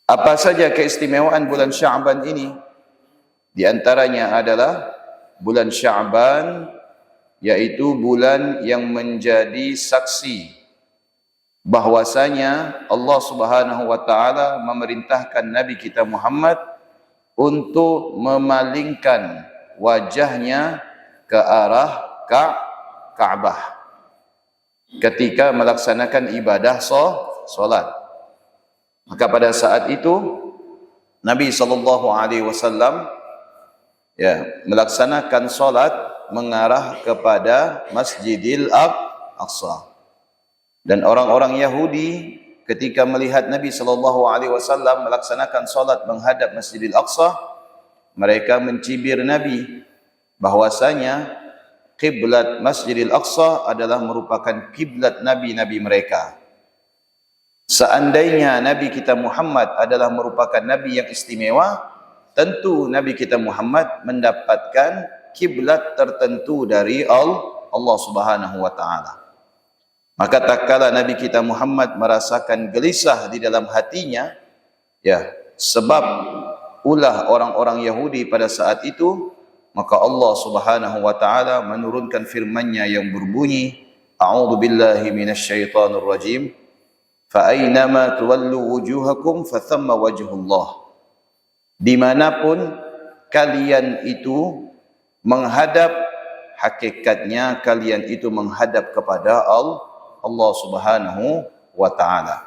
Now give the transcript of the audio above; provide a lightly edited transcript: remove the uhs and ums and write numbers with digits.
Apa saja keistimewaan bulan Sya'ban ini? Di antaranya adalah bulan Sya'ban, yaitu bulan yang menjadi saksi bahwasanya Allah Subhanahu wa taala memerintahkan Nabi kita Muhammad untuk memalingkan wajahnya ke arah Ka'bah ketika melaksanakan ibadah solat. Maka pada saat itu Nabi SAW melaksanakan solat mengarah kepada Masjidil Aqsa. Dan orang-orang Yahudi ketika melihat Nabi SAW melaksanakan solat menghadap Masjidil Aqsa, mereka mencibir Nabi bahwasanya kiblat Masjidil Aqsa adalah merupakan kiblat Nabi-Nabi mereka. Seandainya Nabi kita Muhammad adalah merupakan Nabi yang istimewa, tentu Nabi kita Muhammad mendapatkan kiblat tertentu dari Allah Subhanahu wa taala. Maka tak kala Nabi kita Muhammad merasakan gelisah di dalam hatinya, sebab ulah orang-orang Yahudi pada saat itu, maka Allah Subhanahu wa taala menurunkan firman-Nya yang berbunyi, A'udzu billahi minasyaitonir rajim. Fa aynama tuwallu wujuhakum fathamma wajhullah. Dimanapun kalian itu menghadap, hakikatnya kalian itu menghadap kepada Allah Subhanahu wa taala.